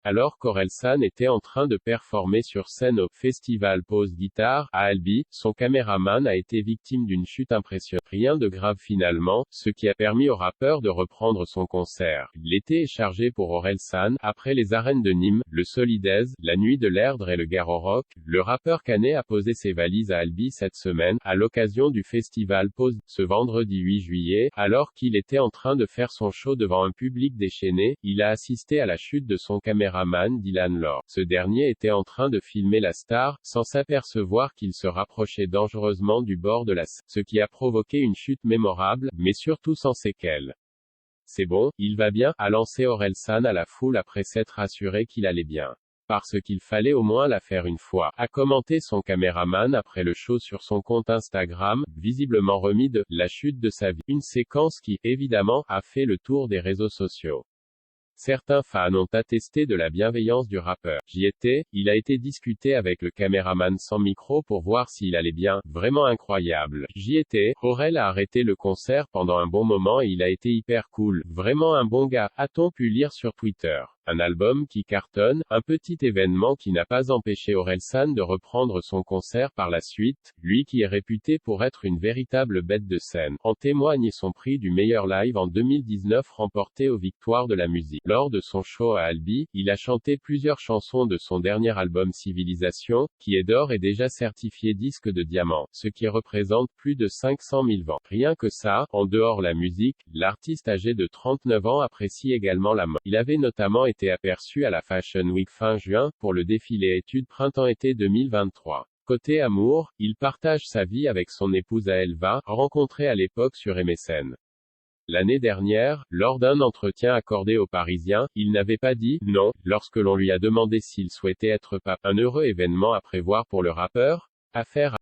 Alors qu'Orelsan était en train de performer sur scène au Festival Pause Guitare, à Albi, son caméraman a été victime d'une chute impressionnante. Rien de grave finalement, ce qui a permis au rappeur de reprendre son concert. L'été est chargé pour Orelsan, après les arènes de Nîmes, le Solidez, la Nuit de l'Erdre et le Garorock. Le rappeur canet a posé ses valises à Albi cette semaine, à l'occasion du Festival Pause, ce vendredi 8 juillet, alors qu'il était en train de faire son show devant un public déchaîné, il a assisté à la chute de son caméraman, Dylan Lore. Ce dernier était en train de filmer la star, sans s'apercevoir qu'il se rapprochait dangereusement du bord de la scène, ce qui a provoqué une chute mémorable, mais surtout sans séquelles. C'est bon, il va bien, a lancé Orelsan à la foule après s'être assuré qu'il allait bien. Parce qu'il fallait au moins la faire une fois, a commenté son caméraman après le show sur son compte Instagram, visiblement remis de la chute de sa vie. Une séquence qui, évidemment, a fait le tour des réseaux sociaux. Certains fans ont attesté de la bienveillance du rappeur. J'y étais, il a été discuté avec le caméraman sans micro pour voir s'il allait bien, vraiment incroyable. J'y étais, Aurel a arrêté le concert pendant un bon moment et il a été hyper cool, vraiment un bon gars, a-t-on pu lire sur Twitter. Un album qui cartonne, un petit événement qui n'a pas empêché Orelsan de reprendre son concert par la suite, lui qui est réputé pour être une véritable bête de scène. En témoigne son prix du meilleur live en 2019 remporté aux Victoires de la musique. Lors de son show à Albi, il a chanté plusieurs chansons de son dernier album Civilisation, qui est d'or et déjà certifié disque de diamant, ce qui représente plus de 500 000 ventes. Rien que ça, en dehors la musique, l'artiste âgé de 39 ans apprécie également la mode. Il avait notamment été aperçu à la Fashion Week fin juin, pour le défilé études printemps-été 2023. Côté amour, il partage sa vie avec son épouse Aelva, rencontrée à l'époque sur MSN. L'année dernière, lors d'un entretien accordé aux Parisiens, il n'avait pas dit « non » lorsque l'on lui a demandé s'il souhaitait être pape. Un heureux événement à prévoir pour le rappeur? Affaire à